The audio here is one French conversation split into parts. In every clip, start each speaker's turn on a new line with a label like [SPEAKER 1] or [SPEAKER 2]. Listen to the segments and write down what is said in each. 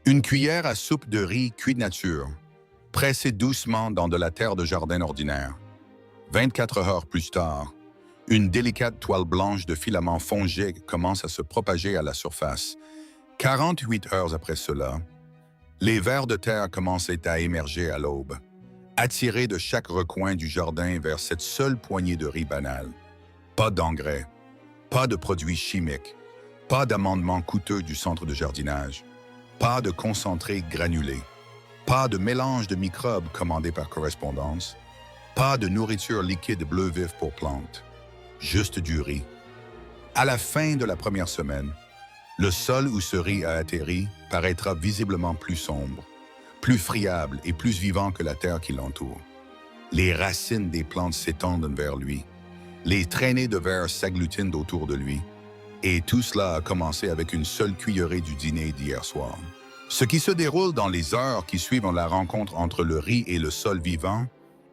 [SPEAKER 1] Une cuillère à soupe de riz cuit nature, pressée doucement dans de la terre de jardin ordinaire. 24 heures plus tard, une délicate toile blanche de filaments fongés commence à se propager à la surface. 48 heures après cela, les vers de terre commencent à émerger à l'aube, attirés de chaque recoin du jardin vers cette seule poignée de riz banal. Pas d'engrais, pas de produits chimiques, pas d'amendements coûteux du centre de jardinage, pas de concentré granulé, pas de mélange de microbes commandés par correspondance, pas de nourriture liquide bleu vif pour plantes, juste du riz. À la fin de la première semaine, le sol où ce riz a atterri paraîtra visiblement plus sombre, plus friable et plus vivant que la terre qui l'entoure. Les racines des plantes s'étendent vers lui, les traînées de vers s'agglutinent autour de lui, et tout cela a commencé avec une seule cuillerée du dîner d'hier soir. Ce qui se déroule dans les heures qui suivent la rencontre entre le riz et le sol vivant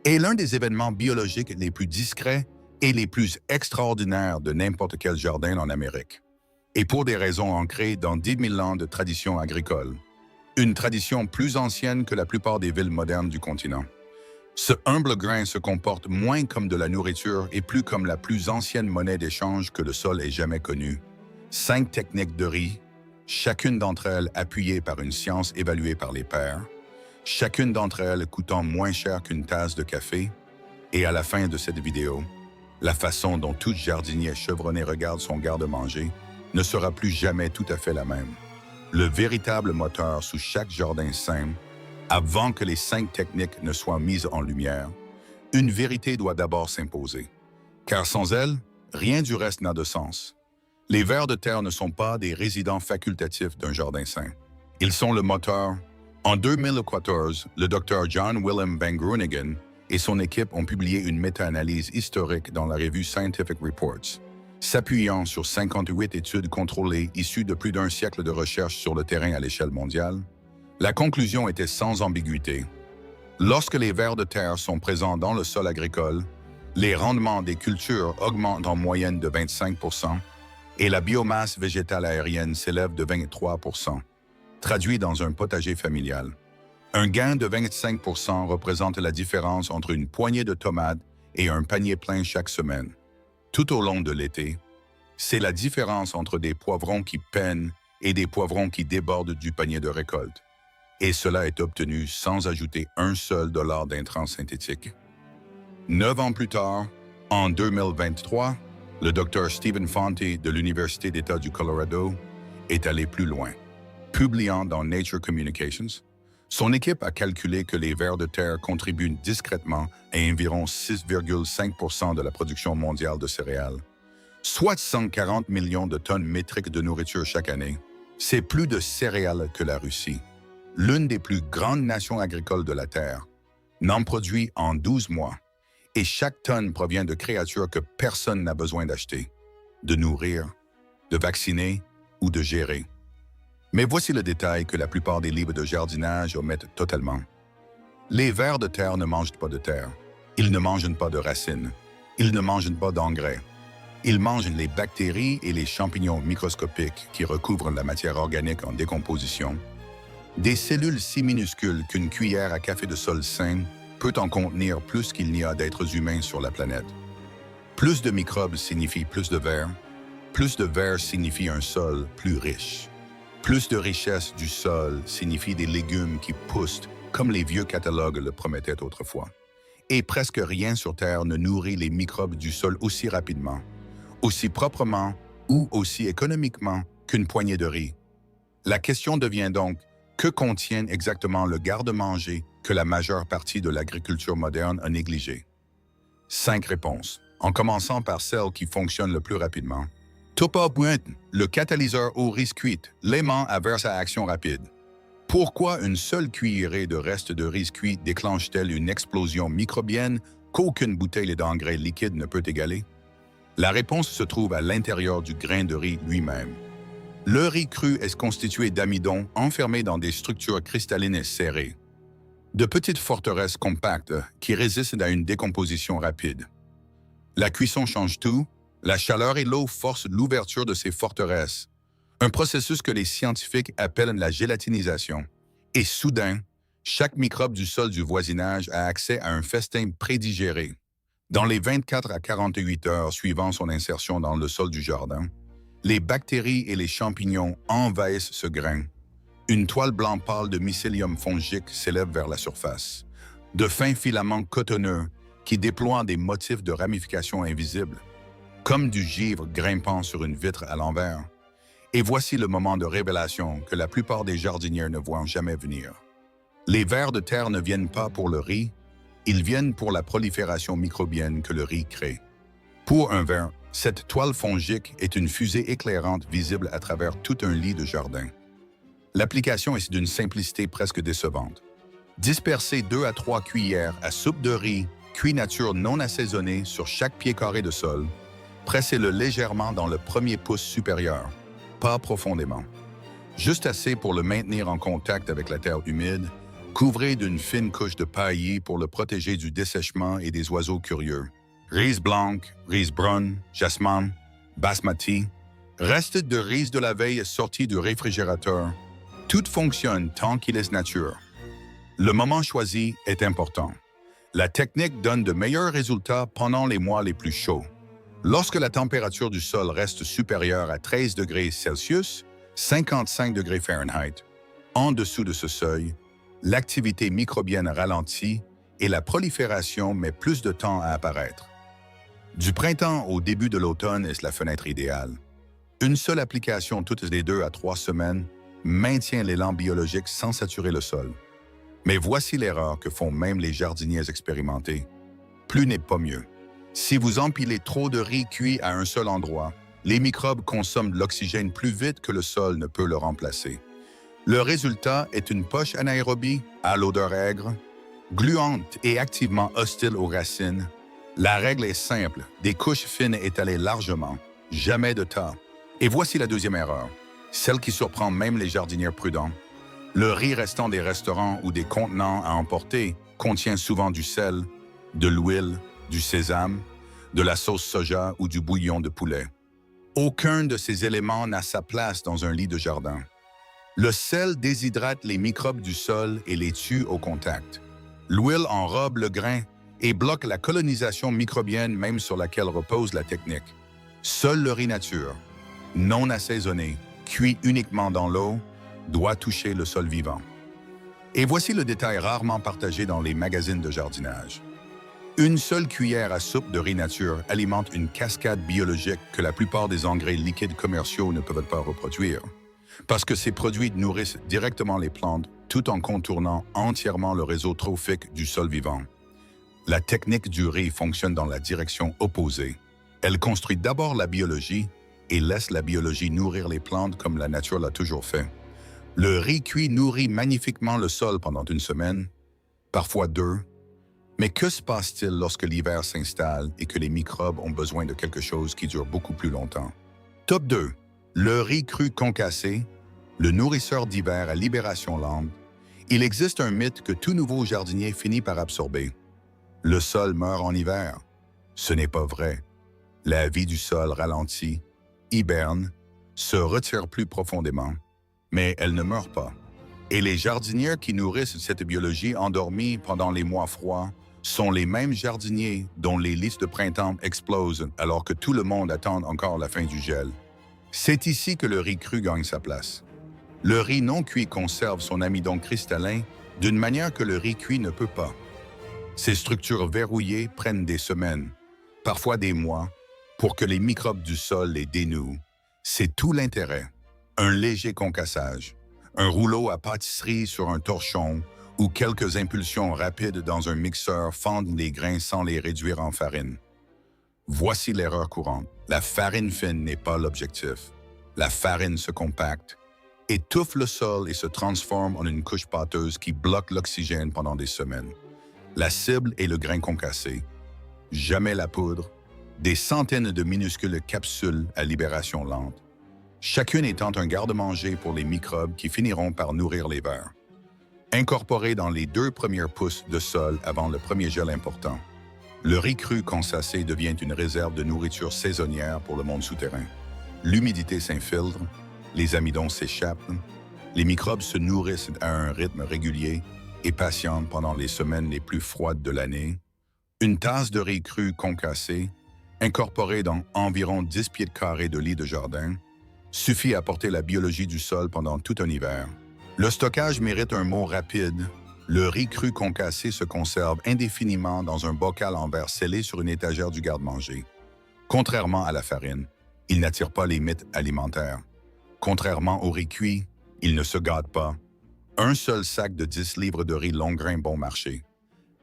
[SPEAKER 1] est l'un des événements biologiques les plus discrets et les plus extraordinaires de n'importe quel jardin en Amérique. Et pour des raisons ancrées dans 10 000 ans de tradition agricole, une tradition plus ancienne que la plupart des villes modernes du continent. Ce humble grain se comporte moins comme de la nourriture et plus comme la plus ancienne monnaie d'échange que le sol ait jamais connue. 5 techniques de riz, chacune d'entre elles appuyée par une science évaluée par les pairs, chacune d'entre elles coûtant moins cher qu'une tasse de café, et à la fin de cette vidéo, la façon dont tout jardinier chevronné regarde son garde-manger ne sera plus jamais tout à fait la même. Le véritable moteur sous chaque jardin sain, avant que les 5 techniques ne soient mises en lumière, une vérité doit d'abord s'imposer. Car sans elle, rien du reste n'a de sens. Les vers de terre ne sont pas des résidents facultatifs d'un jardin sain. Ils sont le moteur. En 2014, le Dr. John Willem van Groeningen et son équipe ont publié une méta-analyse historique dans la revue Scientific Reports, s'appuyant sur 58 études contrôlées issues de plus d'un siècle de recherche sur le terrain à l'échelle mondiale. La conclusion était sans ambiguïté. Lorsque les vers de terre sont présents dans le sol agricole, les rendements des cultures augmentent en moyenne de 25% et la biomasse végétale aérienne s'élève de 23%, traduit dans un potager familial. Un gain de 25% représente la différence entre une poignée de tomates et un panier plein chaque semaine. Tout au long de l'été, c'est la différence entre des poivrons qui peinent et des poivrons qui débordent du panier de récolte. Et cela est obtenu sans ajouter un seul dollar d'intrants synthétiques. 9 ans plus tard, en 2023, le Dr. Stephen Fonte de l'Université d'État du Colorado est allé plus loin. Publiant dans Nature Communications, son équipe a calculé que les vers de terre contribuent discrètement à environ 6,5% de la production mondiale de céréales, soit 140 millions de tonnes métriques de nourriture chaque année. C'est plus de céréales que la Russie, l'une des plus grandes nations agricoles de la Terre, n'en produit en 12 mois. Et chaque tonne provient de créatures que personne n'a besoin d'acheter, de nourrir, de vacciner ou de gérer. Mais voici le détail que la plupart des livres de jardinage omettent totalement. Les vers de terre ne mangent pas de terre. Ils ne mangent pas de racines. Ils ne mangent pas d'engrais. Ils mangent les bactéries et les champignons microscopiques qui recouvrent la matière organique en décomposition. Des cellules si minuscules qu'une cuillère à café de sol sain peut en contenir plus qu'il n'y a d'êtres humains sur la planète. Plus de microbes signifie plus de vers signifie un sol plus riche. Plus de richesse du sol signifie des légumes qui poussent comme les vieux catalogues le promettaient autrefois. Et presque rien sur Terre ne nourrit les microbes du sol aussi rapidement, aussi proprement ou aussi économiquement qu'une poignée de riz. La question devient donc, que contient exactement le garde-manger que la majeure partie de l'agriculture moderne a négligé? 5 réponses, en commençant par celle qui fonctionne le plus rapidement. Topa Buent, le catalyseur au riz cuit, l'aimant à sa action rapide. Pourquoi une seule cuillerée de reste de riz cuit déclenche-t-elle une explosion microbienne qu'aucune bouteille d'engrais liquide ne peut égaler? La réponse se trouve à l'intérieur du grain de riz lui-même. Le riz cru est constitué d'amidon enfermés dans des structures cristallines et serrées, de petites forteresses compactes qui résistent à une décomposition rapide. La cuisson change tout, la chaleur et l'eau forcent l'ouverture de ces forteresses. un processus que les scientifiques appellent la gélatinisation. Et soudain, chaque microbe du sol du voisinage a accès à un festin prédigéré. Dans les 24 à 48 heures suivant son insertion dans le sol du jardin, les bactéries et les champignons envahissent ce grain. Une toile blanc pâle de mycélium fongique s'élève vers la surface. De fins filaments cotonneux qui déploient des motifs de ramification invisibles, comme du givre grimpant sur une vitre à l'envers. Et voici le moment de révélation que la plupart des jardiniers ne voient jamais venir. Les vers de terre ne viennent pas pour le riz, ils viennent pour la prolifération microbienne que le riz crée. Pour un ver, cette toile fongique est une fusée éclairante visible à travers tout un lit de jardin. L'application est d'une simplicité presque décevante. Dispersez 2 à 3 cuillères à soupe de riz, cuit nature non assaisonné sur chaque pied carré de sol. Pressez-le légèrement dans le premier pouce supérieur, pas profondément. Juste assez pour le maintenir en contact avec la terre humide. Couvrez d'une fine couche de paillis pour le protéger du dessèchement et des oiseaux curieux. Riz blanc, riz brun, jasmin, basmati, reste de riz de la veille sorti du réfrigérateur. Tout fonctionne tant qu'il est nature. Le moment choisi est important. La technique donne de meilleurs résultats pendant les mois les plus chauds. Lorsque la température du sol reste supérieure à 13 degrés Celsius, 55 degrés Fahrenheit, en dessous de ce seuil, l'activité microbienne ralentit et la prolifération met plus de temps à apparaître. Du printemps au début de l'automne est la fenêtre idéale. Une seule application toutes les 2 à 3 semaines maintient l'élan biologique sans saturer le sol. Mais voici l'erreur que font même les jardiniers expérimentés. Plus n'est pas mieux. Si vous empilez trop de riz cuit à un seul endroit, les microbes consomment de l'oxygène plus vite que le sol ne peut le remplacer. Le résultat est une poche anaérobie à l'odeur aigre, gluante et activement hostile aux racines. La règle est simple, des couches fines étalées largement, jamais de tas. Et voici la deuxième erreur, celle qui surprend même les jardiniers prudents. Le riz restant des restaurants ou des contenants à emporter contient souvent du sel, de l'huile, du sésame, de la sauce soja ou du bouillon de poulet. Aucun de ces éléments n'a sa place dans un lit de jardin. Le sel déshydrate les microbes du sol et les tue au contact. L'huile enrobe le grain et bloque la colonisation microbienne même sur laquelle repose la technique. Seul le riz nature, non assaisonné, cuit uniquement dans l'eau, doit toucher le sol vivant. Et voici le détail rarement partagé dans les magazines de jardinage. Une seule cuillère à soupe de riz nature alimente une cascade biologique que la plupart des engrais liquides commerciaux ne peuvent pas reproduire. Parce que ces produits nourrissent directement les plantes tout en contournant entièrement le réseau trophique du sol vivant. La technique du riz fonctionne dans la direction opposée. Elle construit d'abord la biologie et laisse la biologie nourrir les plantes comme la nature l'a toujours fait. Le riz cuit nourrit magnifiquement le sol pendant une semaine, parfois 2. Mais que se passe-t-il lorsque l'hiver s'installe et que les microbes ont besoin de quelque chose qui dure beaucoup plus longtemps? Top 2. Le riz cru concassé, le nourrisseur d'hiver à libération lente. Il existe un mythe que tout nouveau jardinier finit par absorber. Le sol meurt en hiver. Ce n'est pas vrai. La vie du sol ralentit, hiberne, se retire plus profondément, mais elle ne meurt pas. Et les jardiniers qui nourrissent cette biologie endormie pendant les mois froids sont les mêmes jardiniers dont les listes de printemps explosent alors que tout le monde attend encore la fin du gel. C'est ici que le riz cru gagne sa place. Le riz non cuit conserve son amidon cristallin d'une manière que le riz cuit ne peut pas. Ces structures verrouillées prennent des semaines, parfois des mois, pour que les microbes du sol les dénouent. C'est tout l'intérêt. Un léger concassage, un rouleau à pâtisserie sur un torchon ou quelques impulsions rapides dans un mixeur fendent les grains sans les réduire en farine. Voici l'erreur courante. La farine fine n'est pas l'objectif. La farine se compacte, étouffe le sol et se transforme en une couche pâteuse qui bloque l'oxygène pendant des semaines. La cible est le grain concassé. Jamais la poudre. Des centaines de minuscules capsules à libération lente. Chacune étant un garde-manger pour les microbes qui finiront par nourrir les vers. Incorporé dans les 2 premiers pouces de sol avant le premier gel important. Le riz cru concassé devient une réserve de nourriture saisonnière pour le monde souterrain. L'humidité s'infiltre, les amidons s'échappent, les microbes se nourrissent à un rythme régulier et patientent pendant les semaines les plus froides de l'année. Une tasse de riz cru concassé, incorporée dans environ 10 pieds carrés de lit de jardin, suffit à porter la biologie du sol pendant tout un hiver. Le stockage mérite un mot rapide. Le riz cru concassé se conserve indéfiniment dans un bocal en verre scellé sur une étagère du garde-manger. Contrairement à la farine, il n'attire pas les mythes alimentaires. Contrairement au riz cuit, il ne se gâte pas. Un seul sac de 10 livres de riz long grain bon marché,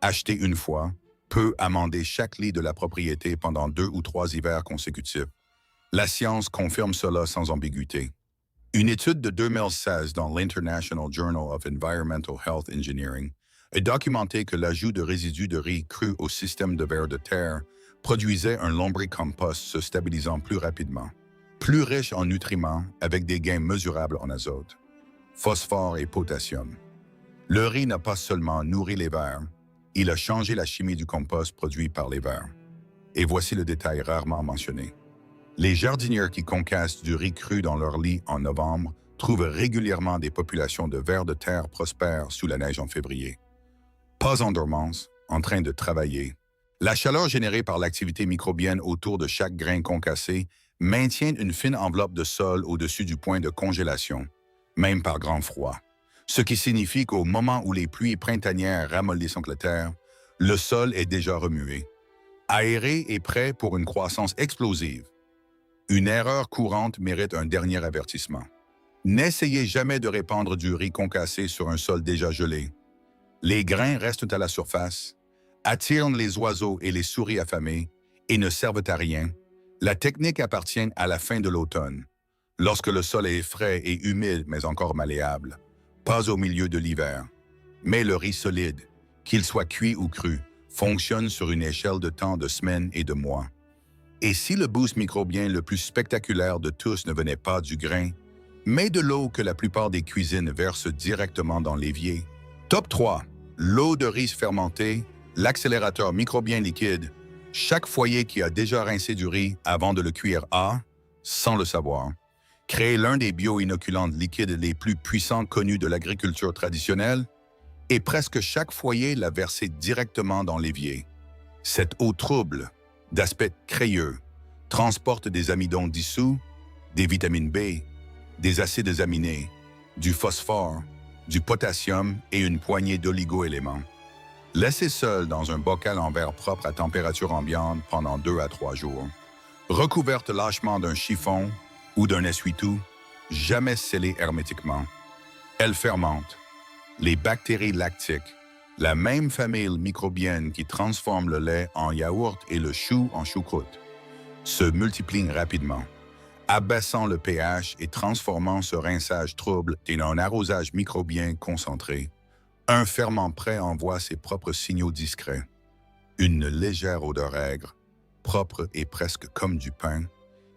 [SPEAKER 1] acheté une fois, peut amender chaque lit de la propriété pendant 2 ou 3 hivers consécutifs. La science confirme cela sans ambiguïté. Une étude de 2016 dans l'International Journal of Environmental Health Engineering a documenté que l'ajout de résidus de riz cru au système de vers de terre produisait un lombricompost se stabilisant plus rapidement, plus riche en nutriments avec des gains mesurables en azote, phosphore et potassium. Le riz n'a pas seulement nourri les vers, il a changé la chimie du compost produit par les vers. Et voici le détail rarement mentionné. Les jardinières qui concassent du riz cru dans leur lit en novembre trouvent régulièrement des populations de vers de terre prospères sous la neige en février. Pas en dormance, en train de travailler. La chaleur générée par l'activité microbienne autour de chaque grain concassé maintient une fine enveloppe de sol au-dessus du point de congélation, même par grand froid. Ce qui signifie qu'au moment où les pluies printanières ramollissent la terre, le sol est déjà remué, aéré et prêt pour une croissance explosive. Une erreur courante mérite un dernier avertissement. N'essayez jamais de répandre du riz concassé sur un sol déjà gelé. Les grains restent à la surface, attirent les oiseaux et les souris affamées et ne servent à rien. La technique appartient à la fin de l'automne, lorsque le sol est frais et humide mais encore malléable, pas au milieu de l'hiver. Mais le riz solide, qu'il soit cuit ou cru, fonctionne sur une échelle de temps de semaines et de mois. Et si le boost microbien le plus spectaculaire de tous ne venait pas du grain, mais de l'eau que la plupart des cuisines versent directement dans l'évier? Top 3. L'eau de riz fermentée, l'accélérateur microbien liquide. Chaque foyer qui a déjà rincé du riz avant de le cuire a, sans le savoir, créé l'un des bio-inoculants liquides les plus puissants connus de l'agriculture traditionnelle, et presque chaque foyer l'a versé directement dans l'évier. Cette eau trouble, d'aspect crayeux, transporte des amidons dissous, des vitamines B, des acides aminés, du phosphore, du potassium et une poignée d'oligo-éléments. Laissez seul dans un bocal en verre propre à température ambiante pendant 2 à 3 jours. Recouverte lâchement d'un chiffon ou d'un essuie-tout, jamais scellée hermétiquement. Elle fermente. Les bactéries lactiques, la même famille microbienne qui transforme le lait en yaourt et le chou en choucroute, se multiplient rapidement, abaissant le pH et transformant ce rinçage trouble en un arrosage microbien concentré. Un ferment prêt envoie ses propres signaux discrets. Une légère odeur aigre, propre et presque comme du pain,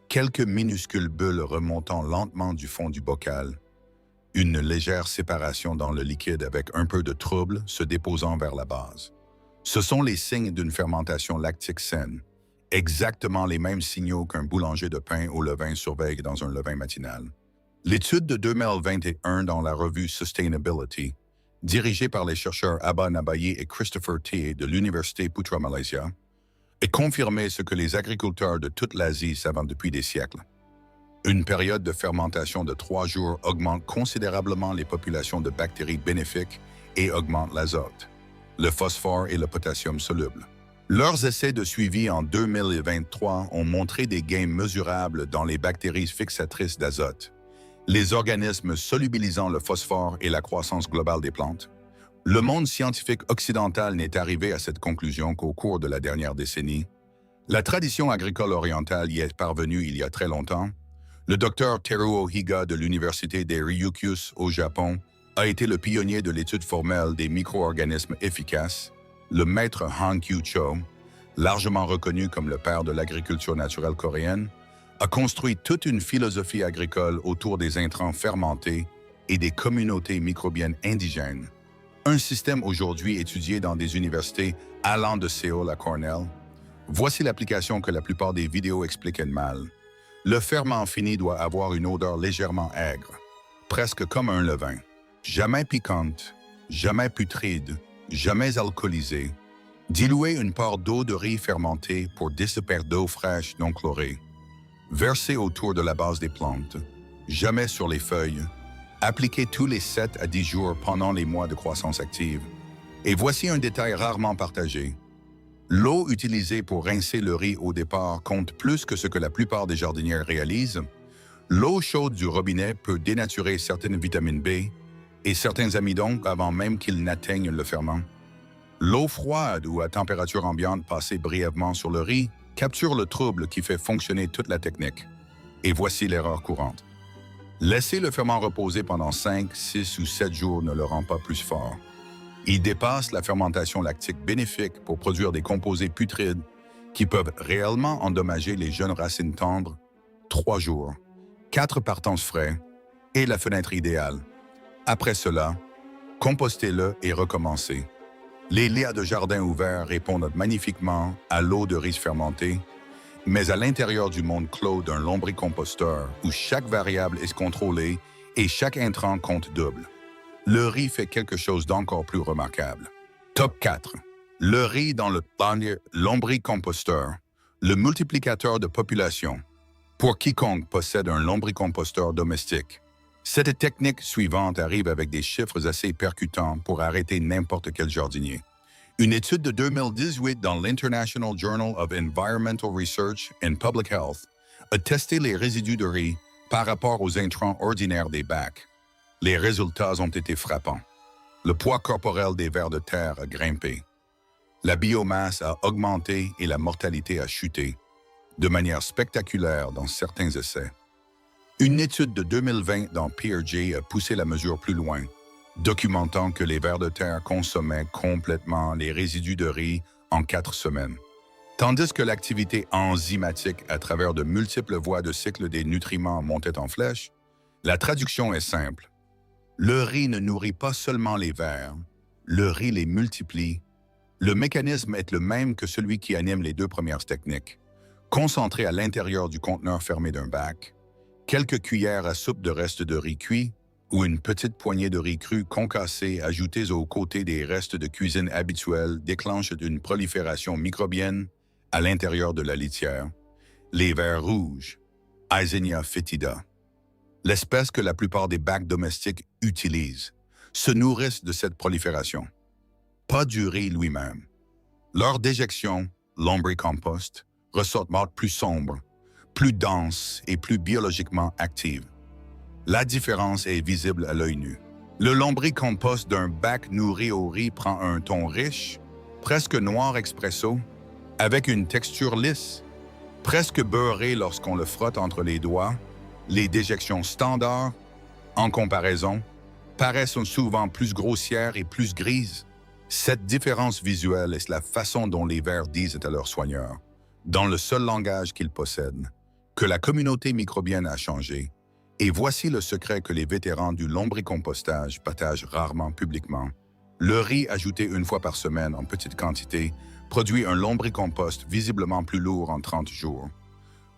[SPEAKER 1] quelques minuscules bulles remontant lentement du fond du bocal, une légère séparation dans le liquide avec un peu de trouble se déposant vers la base. Ce sont les signes d'une fermentation lactique saine, exactement les mêmes signaux qu'un boulanger de pain au levain surveille dans un levain matinal. L'étude de 2021 dans la revue Sustainability, dirigée par les chercheurs Abba Nabaye et Christopher T. de l'Université Putra Malaysia, a confirmé ce que les agriculteurs de toute l'Asie savent depuis des siècles. Une période de fermentation de 3 jours augmente considérablement les populations de bactéries bénéfiques et augmente l'azote, le phosphore et le potassium solubles. Leurs essais de suivi en 2023 ont montré des gains mesurables dans les bactéries fixatrices d'azote, les organismes solubilisant le phosphore et la croissance globale des plantes. Le monde scientifique occidental n'est arrivé à cette conclusion qu'au cours de la dernière décennie. La tradition agricole orientale y est parvenue il y a très longtemps. Le docteur Teruo Higa de l'Université de Ryukyus au Japon a été le pionnier de l'étude formelle des micro-organismes efficaces. Le maître Han Kyu-cho, largement reconnu comme le père de l'agriculture naturelle coréenne, a construit toute une philosophie agricole autour des intrants fermentés et des communautés microbiennes indigènes. Un système aujourd'hui étudié dans des universités allant de Séoul à Cornell. Voici l'application que la plupart des vidéos expliquent mal. Le ferment fini doit avoir une odeur légèrement aigre, presque comme un levain. Jamais piquante, jamais putride, jamais alcoolisée. Diluez une part d'eau de riz fermentée pour 10 paires d'eau fraîche non chlorée. Versez autour de la base des plantes, jamais sur les feuilles. Appliquez tous les 7 à 10 jours pendant les mois de croissance active. Et voici un détail rarement partagé. L'eau utilisée pour rincer le riz au départ compte plus que ce que la plupart des jardinières réalisent. L'eau chaude du robinet peut dénaturer certaines vitamines B et certains amidons avant même qu'ils n'atteignent le ferment. L'eau froide ou à température ambiante passée brièvement sur le riz capture le trouble qui fait fonctionner toute la technique. Et voici l'erreur courante. Laisser le ferment reposer pendant 5, 6 ou 7 jours ne le rend pas plus fort. Il dépasse la fermentation lactique bénéfique pour produire des composés putrides qui peuvent réellement endommager les jeunes racines tendres. 3 jours, 4 partences frais et la fenêtre idéale. Après cela, compostez-le et recommencez. Les lias de jardin ouverts répondent magnifiquement à l'eau de riz fermentée, mais à l'intérieur du monde clos d'un lombricomposteur où chaque variable est contrôlée et chaque intrant compte double, le riz fait quelque chose d'encore plus remarquable. Top 4. Le riz dans le lombricomposteur, le multiplicateur de population. Pour quiconque possède un lombricomposteur domestique, cette technique suivante arrive avec des chiffres assez percutants pour arrêter n'importe quel jardinier. Une étude de 2018 dans l'International Journal of Environmental Research and Public Health a testé les résidus de riz par rapport aux intrants ordinaires des bacs. Les résultats ont été frappants. Le poids corporel des vers de terre a grimpé. La biomasse a augmenté et la mortalité a chuté, de manière spectaculaire dans certains essais. Une étude de 2020 dans PeerJ a poussé la mesure plus loin, documentant que les vers de terre consommaient complètement les résidus de riz en 4 semaines. Tandis que l'activité enzymatique à travers de multiples voies de cycle des nutriments montait en flèche, la traduction est simple. Le riz ne nourrit pas seulement les vers, le riz les multiplie. Le mécanisme est le même que celui qui anime les 2 premières techniques. Concentré à l'intérieur du conteneur fermé d'un bac, quelques cuillères à soupe de restes de riz cuit ou une petite poignée de riz cru concassé ajoutées aux côtés des restes de cuisine habituels déclenchent une prolifération microbienne à l'intérieur de la litière. Les vers rouges, Eisenia fetida, l'espèce que la plupart des bacs domestiques utilisent, se nourrissent de cette prolifération. Pas du riz lui-même. Leur déjection, lombricompost, ressortent plus sombres, plus dense et plus biologiquement active. La différence est visible à l'œil nu. Le lombricompost d'un bac nourri au riz prend un ton riche, presque noir expresso, avec une texture lisse, presque beurrée lorsqu'on le frotte entre les doigts. Les déjections standards, en comparaison, paraissent souvent plus grossières et plus grises. Cette différence visuelle est la façon dont les vers disent à leurs soigneurs, dans le seul langage qu'ils possèdent, que la communauté microbienne a changé, et voici le secret que les vétérans du lombricompostage partagent rarement publiquement. Le riz ajouté 1 fois par semaine en petite quantité produit un lombricompost visiblement plus lourd en 30 jours.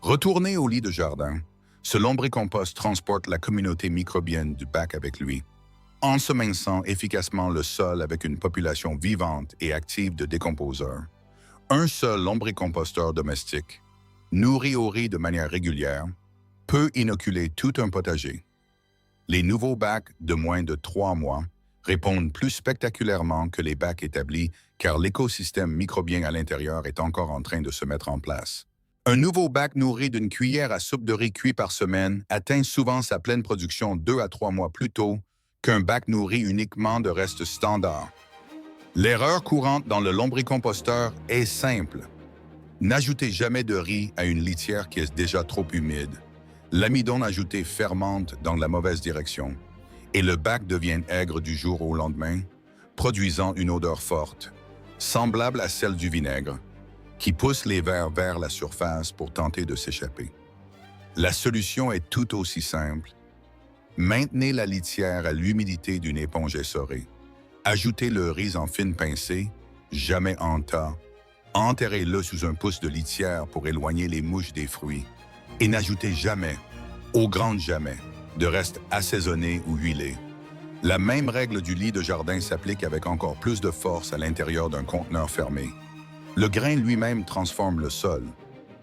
[SPEAKER 1] Retourné au lit de jardin, ce lombricompost transporte la communauté microbienne du bac avec lui, ensemençant efficacement le sol avec une population vivante et active de décomposeurs. Un seul lombricomposteur domestique, nourri au riz de manière régulière, peut inoculer tout un potager. Les nouveaux bacs de moins de 3 mois répondent plus spectaculairement que les bacs établis car l'écosystème microbien à l'intérieur est encore en train de se mettre en place. Un nouveau bac nourri d'une cuillère à soupe de riz cuit par semaine atteint souvent sa pleine production 2 à 3 mois plus tôt qu'un bac nourri uniquement de restes standards. L'erreur courante dans le lombricomposteur est simple. N'ajoutez jamais de riz à une litière qui est déjà trop humide. L'amidon ajouté fermente dans la mauvaise direction et le bac devient aigre du jour au lendemain, produisant une odeur forte, semblable à celle du vinaigre, qui pousse les vers vers la surface pour tenter de s'échapper. La solution est tout aussi simple. Maintenez la litière à l'humidité d'une éponge essorée. Ajoutez le riz en fines pincées, jamais en tas. Enterrez-le sous un pouce de litière pour éloigner les mouches des fruits. Et n'ajoutez jamais, au grand jamais, de reste assaisonné ou huilé. La même règle du lit de jardin s'applique avec encore plus de force à l'intérieur d'un conteneur fermé. Le grain lui-même transforme le sol,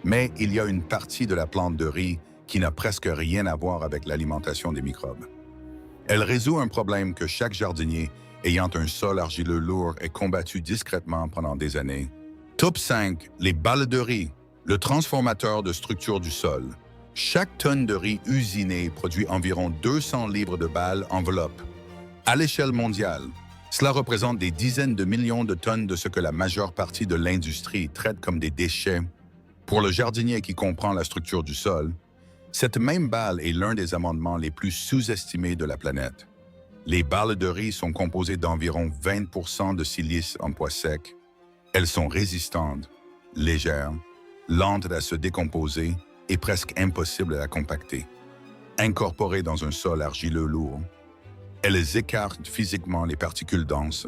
[SPEAKER 1] mais il y a une partie de la plante de riz qui n'a presque rien à voir avec l'alimentation des microbes. Elle résout un problème que chaque jardinier ayant un sol argileux lourd ait combattu discrètement pendant des années. Top 5. Les balles de riz, le transformateur de structure du sol. Chaque tonne de riz usiné produit environ 200 livres de balles enveloppes. À l'échelle mondiale, cela représente des dizaines de millions de tonnes de ce que la majeure partie de l'industrie traite comme des déchets. Pour le jardinier qui comprend la structure du sol, cette même balle est l'un des amendements les plus sous-estimés de la planète. Les balles de riz sont composées d'environ 20% de silice en pois sec. Elles sont résistantes, légères, lentes à se décomposer et presque impossibles à compacter. Incorporées dans un sol argileux lourd, elles écartent physiquement les particules denses,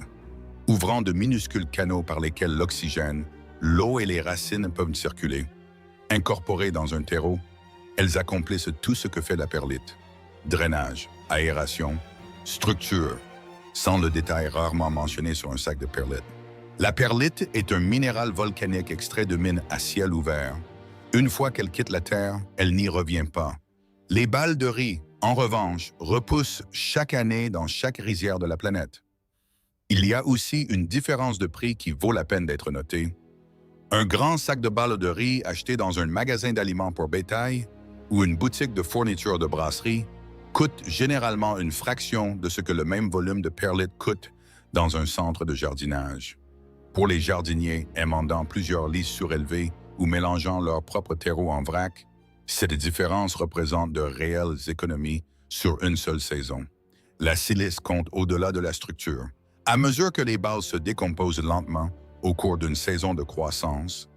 [SPEAKER 1] ouvrant de minuscules canaux par lesquels l'oxygène, l'eau et les racines peuvent circuler. Incorporées dans un terreau, elles accomplissent tout ce que fait la perlite. Drainage, aération, structure, sans le détail rarement mentionné sur un sac de perlite. La perlite est un minéral volcanique extrait de mines à ciel ouvert. Une fois qu'elle quitte la Terre, elle n'y revient pas. Les balles de riz, en revanche, repoussent chaque année dans chaque rizière de la planète. Il y a aussi une différence de prix qui vaut la peine d'être notée. Un grand sac de balles de riz acheté dans un magasin d'aliments pour bétail ou une boutique de fourniture de brasserie coûte généralement une fraction de ce que le même volume de perlite coûte dans un centre de jardinage. Pour les jardiniers émandant plusieurs lits surélevés ou mélangeant leur propre terreau en vrac, cette différence représente de réelles économies sur une seule saison. La silice compte au-delà de la structure. À mesure que les balles se décomposent lentement au cours d'une saison de croissance,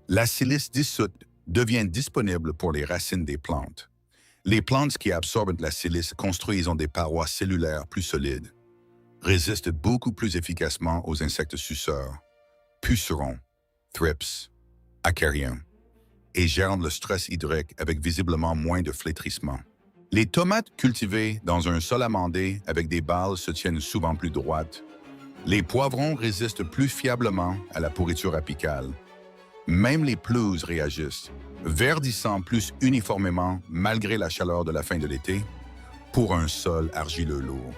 [SPEAKER 1] la silice dissoute devient disponible pour les racines des plantes. Les plantes qui absorbent de la silice construisent des parois cellulaires plus solides, résistent beaucoup plus efficacement aux insectes suceurs, pucerons, thrips, acariens, et gèrent le stress hydrique avec visiblement moins de flétrissement. Les tomates cultivées dans un sol amandé avec des balles se tiennent souvent plus droites. Les poivrons résistent plus fiablement à la pourriture apicale. Même les pelouses réagissent, verdissant plus uniformément malgré la chaleur de la fin de l'été, pour un sol argileux lourd.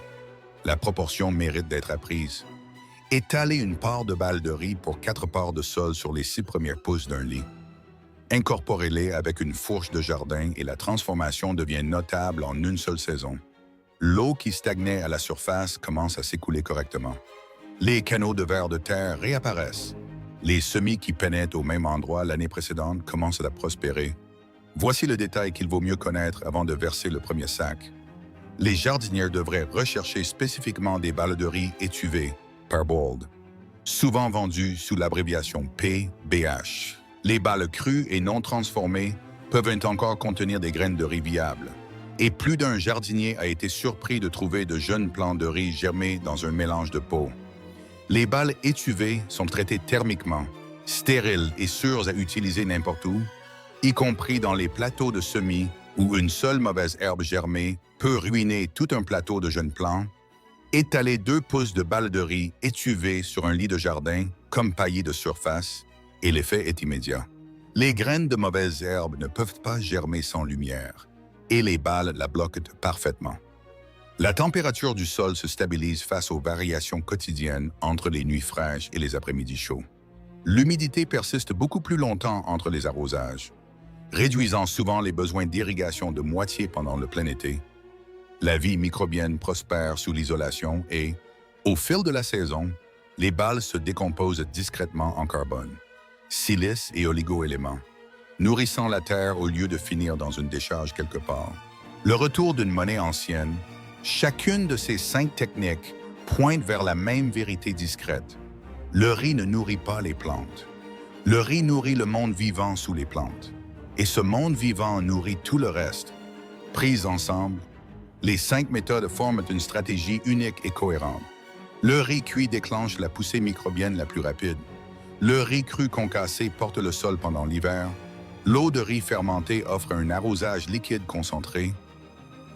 [SPEAKER 1] La proportion mérite d'être apprise. Étalez une part de balles de riz pour 4 parts de sol sur les 6 premières pouces d'un lit. Incorporez-les avec une fourche de jardin et la transformation devient notable en une seule saison. L'eau qui stagnait à la surface commence à s'écouler correctement. Les canaux de vers de terre réapparaissent. Les semis qui peinaient au même endroit l'année précédente commencent à prospérer. Voici le détail qu'il vaut mieux connaître avant de verser le premier sac. Les jardiniers devraient rechercher spécifiquement des balles de riz étuvées, parboiled, souvent vendues sous l'abréviation PBH. Les balles crues et non transformées peuvent encore contenir des graines de riz viables. Et plus d'un jardinier a été surpris de trouver de jeunes plants de riz germés dans un mélange de pots. Les balles étuvées sont traitées thermiquement, stériles et sûres à utiliser n'importe où, y compris dans les plateaux de semis où une seule mauvaise herbe germée peut ruiner tout un plateau de jeunes plants. Étalez 2 pouces de balles de riz étuvées sur un lit de jardin, comme paillé de surface, et l'effet est immédiat. Les graines de mauvaises herbes ne peuvent pas germer sans lumière, et les balles la bloquent parfaitement. La température du sol se stabilise face aux variations quotidiennes entre les nuits fraîches et les après-midi chauds. L'humidité persiste beaucoup plus longtemps entre les arrosages, réduisant souvent les besoins d'irrigation de moitié pendant le plein été. La vie microbienne prospère sous l'isolation et, au fil de la saison, les balles se décomposent discrètement en carbone, silice et oligo-éléments, nourrissant la terre au lieu de finir dans une décharge quelque part. Le retour d'une monnaie ancienne, chacune de ces 5 techniques pointe vers la même vérité discrète. Le riz ne nourrit pas les plantes. Le riz nourrit le monde vivant sous les plantes. Et ce monde vivant nourrit tout le reste. Prises ensemble, les 5 méthodes forment une stratégie unique et cohérente. Le riz cuit déclenche la poussée microbienne la plus rapide. Le riz cru concassé porte le sol pendant l'hiver. L'eau de riz fermentée offre un arrosage liquide concentré.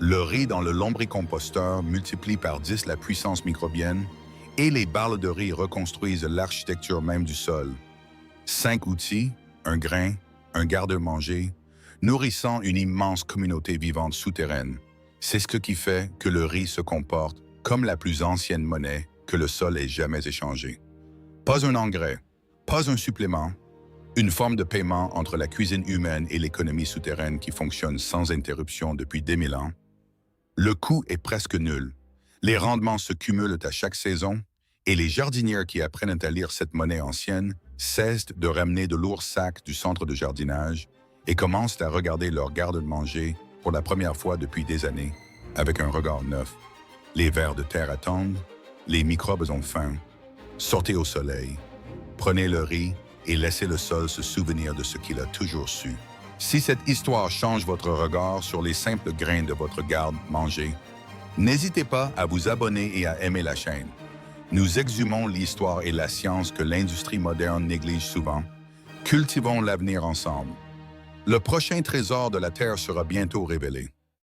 [SPEAKER 1] Le riz dans le lombricomposteur multiplie par 10 la puissance microbienne et les barres de riz reconstruisent l'architecture même du sol. 5 outils, un grain, un garde-manger, nourrissant une immense communauté vivante souterraine. C'est ce qui fait que le riz se comporte comme la plus ancienne monnaie que le sol ait jamais échangée. Pas un engrais, pas un supplément, une forme de paiement entre la cuisine humaine et l'économie souterraine qui fonctionne sans interruption depuis des 1000 ans. Le coût est presque nul. Les rendements se cumulent à chaque saison et les jardinières qui apprennent à lire cette monnaie ancienne cessent de ramener de lourds sacs du centre de jardinage et commencent à regarder leur garde-manger pour la première fois depuis des années avec un regard neuf. Les vers de terre attendent, les microbes ont faim. Sortez au soleil, prenez le riz et laissez le sol se souvenir de ce qu'il a toujours su. Si cette histoire change votre regard sur les simples grains de votre garde-manger, n'hésitez pas à vous abonner et à aimer la chaîne. Nous exhumons l'histoire et la science que l'industrie moderne néglige souvent. Cultivons l'avenir ensemble. Le prochain trésor de la Terre sera bientôt révélé.